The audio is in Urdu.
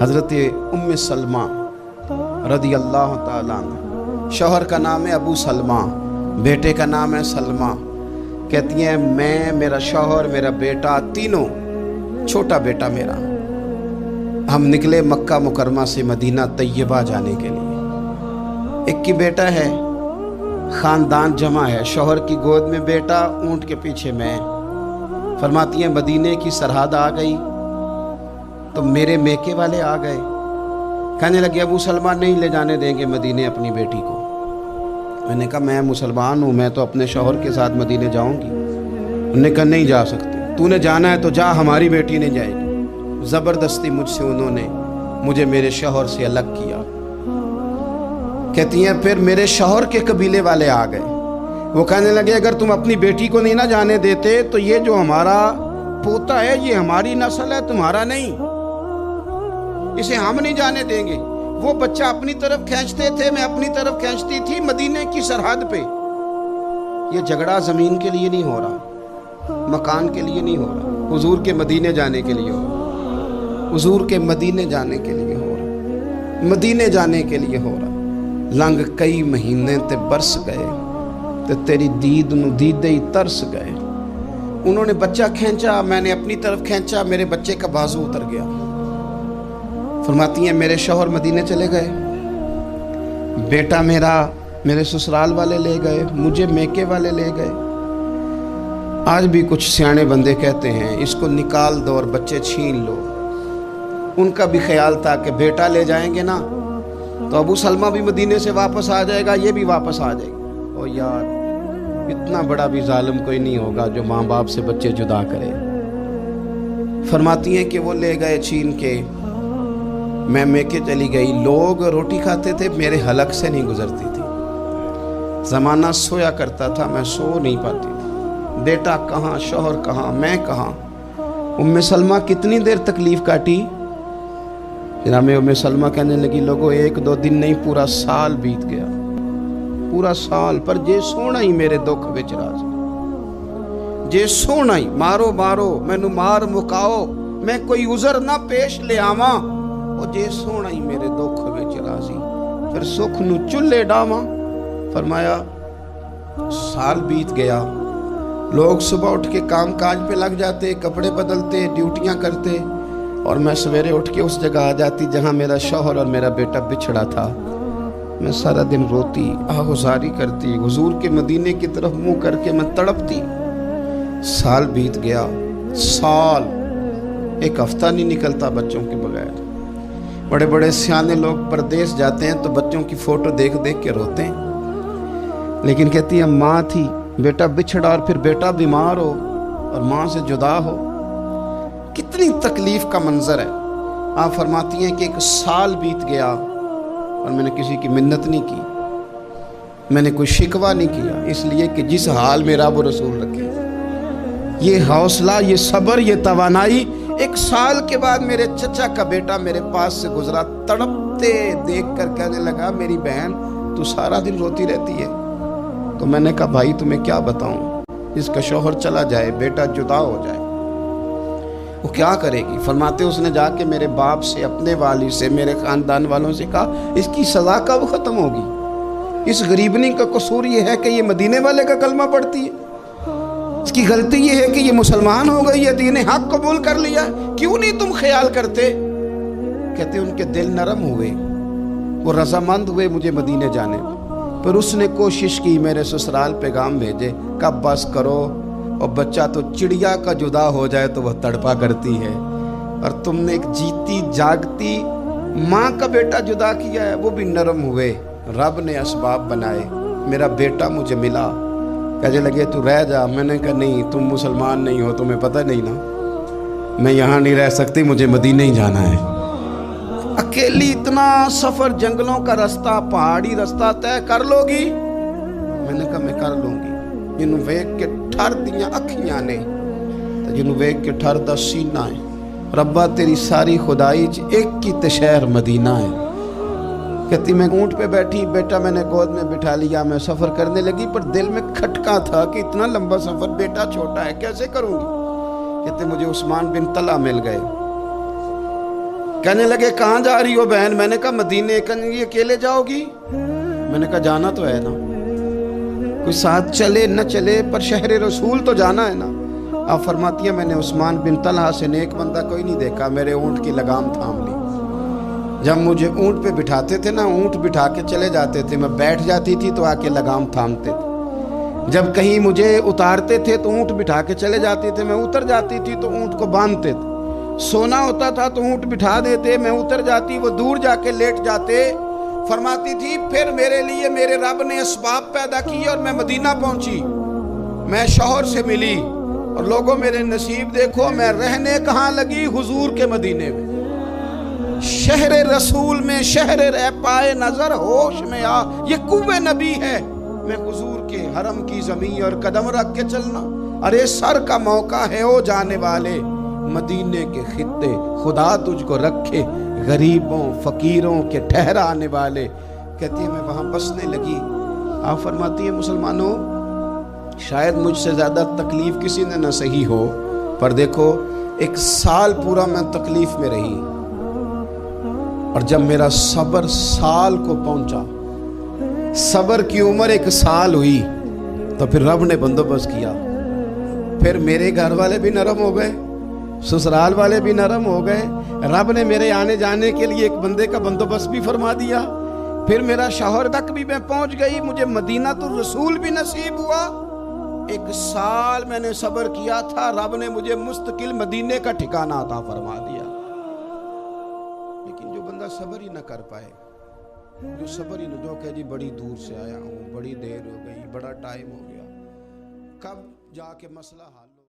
حضرت ام سلمہ رضی اللہ تعالیٰ عنہ، شوہر کا نام ہے ابو سلمہ، بیٹے کا نام ہے سلمہ۔ کہتی ہیں میں، میرا شوہر، میرا بیٹا، تینوں، چھوٹا بیٹا میرا، ہم نکلے مکہ مکرمہ سے مدینہ طیبہ جانے کے لیے۔ ایک کی بیٹا ہے، خاندان جمع ہے، شوہر کی گود میں بیٹا، اونٹ کے پیچھے میں۔ فرماتی ہیں مدینے کی سرحد آ گئی تو میرے میکے والے آ گئے، کہنے لگے ابو سلمہ نہیں لے جانے دیں گے مدینے اپنی بیٹی کو۔ میں نے کہا میں مسلمان ہوں، میں تو اپنے شوہر کے ساتھ مدینے جاؤں گی۔ انہوں نے کہا نہیں جا سکتے، تو نے جانا ہے تو جا، ہماری بیٹی نہیں جائے گی۔ زبردستی مجھ سے انہوں نے مجھے میرے شوہر سے الگ کیا۔ کہتی ہیں پھر میرے شوہر کے قبیلے والے آ گئے، وہ کہنے لگے اگر تم اپنی بیٹی کو نہیں نہ جانے دیتے تو یہ جو ہمارا پوتا ہے یہ ہماری نسل ہے، تمہارا نہیں، اسے ہم نہیں جانے دیں گے۔ وہ بچہ اپنی طرف کھینچتے تھے، میں اپنی طرف کھینچتی تھی، مدینے کی سرحد پہ۔ یہ جھگڑا زمین کے لیے نہیں ہو رہا، مکان کے لیے نہیں ہو رہا، حضور کے مدینے جانے کے لیے ہو رہا، حضور کے مدینے جانے کے لیے ہو رہا، مدینے جانے کے لیے ہو رہا۔ لنگ کئی مہینے تے برس گئے تے تیری دید نو دیدے ہی ترس گئے۔ انہوں نے بچہ کھینچا، میں نے اپنی طرف کھینچا، میرے بچے کا بازو اتر گیا۔ فرماتی ہیں میرے شوہر مدینے چلے گئے، بیٹا میرا میرے سسرال والے لے گئے، مجھے میکے والے لے گئے۔ آج بھی کچھ سیانے بندے کہتے ہیں اس کو نکال دو اور بچے چھین لو۔ ان کا بھی خیال تھا کہ بیٹا لے جائیں گے نا تو ابو سلمہ بھی مدینے سے واپس آ جائے گا، یہ بھی واپس آ جائے گا۔ او یار، اتنا بڑا بھی ظالم کوئی نہیں ہوگا جو ماں باپ سے بچے جدا کرے۔ فرماتی ہیں کہ وہ لے گئے چھین کے، میں میکے چلی گئی۔ لوگ روٹی کھاتے تھے، میرے حلق سے نہیں گزرتی تھی۔ زمانہ سویا کرتا تھا، میں سو نہیں پاتی تھی۔ بیٹا کہاں، شوہر کہاں، میں کہاں۔ ام سلمہ کتنی دیر تکلیف کاٹی؟ جناب ام سلمہ کہنے لگی لوگوں ایک دو دن نہیں، پورا سال بیت گیا، پورا سال، پر جے سونا ہی میرے دکھ وچ راضی، جے سونا ہی مارو مارو مینو مار مکاؤ، میں کوئی عذر نہ پیش لے آواں، او جے سونا ہی میرے دکھ وچ راضی، پھر سکھ نو چلے ڈاواں۔ فرمایا سال بیت گیا، لوگ صبح اٹھ کے کام کاج پہ لگ جاتے، کپڑے بدلتے، ڈیوٹیاں کرتے، اور میں سویرے اٹھ کے اس جگہ آ جاتی جہاں میرا شوہر اور میرا بیٹا بچھڑا تھا۔ میں سارا دن روتی، آہوزاری کرتی، حضور کے مدینے کی طرف منہ کر کے میں تڑپتی۔ سال بیت گیا، سال، ایک ہفتہ نہیں نکلتا بچوں کے بغیر۔ بڑے بڑے سیانے لوگ پردیس جاتے ہیں تو بچوں کی فوٹو دیکھ دیکھ کے روتے ہیں، لیکن کہتی ہے ماں تھی، بیٹا بچھڑا اور پھر بیٹا بیمار ہو اور ماں سے جدا ہو، کتنی تکلیف کا منظر ہے۔ آپ فرماتی ہیں کہ ایک سال بیت گیا اور میں نے کسی کی منت نہیں کی، میں نے کوئی شکوہ نہیں کیا، اس لیے کہ جس حال میں رب و رسول رکھے۔ یہ حوصلہ، یہ صبر، یہ توانائی، ایک سال کے بعد میرے چچا کا بیٹا میرے پاس سے گزرا، تڑپتے دیکھ کر کہنے لگا میری بہن تو سارا دن روتی رہتی ہے۔ تو میں نے کہا بھائی تمہیں کیا بتاؤں، اس کا شوہر چلا جائے، بیٹا جدا ہو جائے، وہ کیا کرے گی؟ فرماتے اس نے جا کے میرے باپ سے، اپنے والد سے، میرے خاندان والوں سے کہا اس کی سزا کب ختم ہوگی؟ اس غریبنی کا قصور یہ ہے کہ یہ مدینے والے کا کلمہ پڑھتی ہے، اس کی غلطی یہ ہے کہ یہ مسلمان ہو گئی ہے، دین حق قبول کر لیا، کیوں نہیں تم خیال کرتے؟ کہتے ان کے دل نرم ہوئے، وہ رضامند ہوئے مجھے مدینے جانے میں۔ پھر اس نے کوشش کی، میرے سسرال پیغام بھیجے، کب بس کرو، اور بچہ تو چڑیا کا جدا ہو جائے تو وہ تڑپا کرتی ہے، اور تم نے ایک جیتی جاگتی ماں کا بیٹا جدا کیا ہے۔ وہ بھی نرم ہوئے، رب نے اسباب بنائے، میرا بیٹا مجھے ملا۔ کہنے لگے تو رہ جا، میں نے کہا نہیں، تم مسلمان نہیں ہو، تمہیں پتہ نہیں نا، میں یہاں نہیں رہ سکتی، مجھے مدینے ہی جانا ہے۔ اکیلی اتنا سفر، جنگلوں کا رستہ، پہاڑی رستہ طے کر لو گی؟ میں نے کہا میں کر لوں گی۔ جنہوں ویک کے ٹھر دیاں اکھیاں نے تو جنہوں ویک کے ٹھر دا سینہ ہے، ربا تیری ساری خدائی ایک کی تشہر مدینہ ہے۔ کہتی میں اونٹ پہ بیٹھی، بیٹا میں نے گود میں بٹھا لیا، میں سفر کرنے لگی، پر دل میں کھٹکا تھا کہ اتنا لمبا سفر، بیٹا چھوٹا ہے، کیسے کروں گی؟ کہتے مجھے عثمان بن طلحہ مل گئے، کہنے لگے کہاں جا رہی ہو بہن؟ میں نے کہا مدینے۔ کہنے لگے اکیلے جاؤ گی؟ میں نے کہا جانا تو ہے نا، کوئی ساتھ چلے نہ چلے پر شہر رسول تو جانا ہے نا۔ آپ فرماتی ہیں میں نے عثمان بن طلحہ سے نیک بندہ کوئی نہیں دیکھا، میرے اونٹ کی لگام تھام لی۔ جب مجھے اونٹ پہ بٹھاتے تھے نا، اونٹ بٹھا کے چلے جاتے تھے، میں بیٹھ جاتی تھی تو آ کے لگام تھامتے تھے۔ جب کہیں مجھے اتارتے تھے تو اونٹ بٹھا کے چلے جاتے تھے، میں اتر جاتی تھی تو اونٹ کو باندھتے تھے۔ سونا ہوتا تھا تو اونٹ بٹھا دیتے، میں اتر جاتی، وہ دور جا کے لیٹ جاتے۔ فرماتی تھی پھر میرے لیے میرے رب نے اسباب پیدا کیے اور میں مدینہ پہنچی، میں شوہر سے ملی، اور لوگوں میرے نصیب دیکھو، میں رہنے کہاں لگی؟ حضور کے مدینے میں، شہر رسول میں، شہر رہ پائے نظر ہوش میں آ، یہ کوہ نبی ہے۔ میں حضور کے حرم کی زمین اور قدم رکھ کے چلنا، ارے سر کا موقع ہے او جانے والے، مدینے کے خطے خدا تجھ کو رکھے، غریبوں فقیروں کے ٹھہرانے والے۔ کہتی ہے میں وہاں بسنے لگی۔ آپ فرماتی ہیں مسلمانوں شاید مجھ سے زیادہ تکلیف کسی نے نہ سہی ہو، پر دیکھو 1 سال پورا میں تکلیف میں رہی، اور جب میرا صبر سال کو پہنچا، صبر کی عمر 1 سال ہوئی، تو پھر رب نے بندوبست کیا۔ پھر میرے گھر والے بھی نرم ہو گئے، سسرال والے بھی نرم ہو گئے، رب نے میرے آنے جانے کے لیے ایک بندے کا بندوبست بھی فرما دیا۔ پھر میرا شوہر تک بھی میں پہنچ گئی، مجھے مدینہ تو رسول بھی نصیب ہوا۔ 1 سال میں نے صبر کیا تھا، رب نے مجھے مستقل مدینے کا ٹھکانہ عطا فرما دیا۔ لیکن جو بندہ صبر ہی نہ کر پائے، جو صبر ہی نہ، جو کہ جی بڑی دور سے آیا ہوں، بڑی دیر ہو گئی، بڑا ٹائم ہو گیا، کب جا کے مسئلہ حل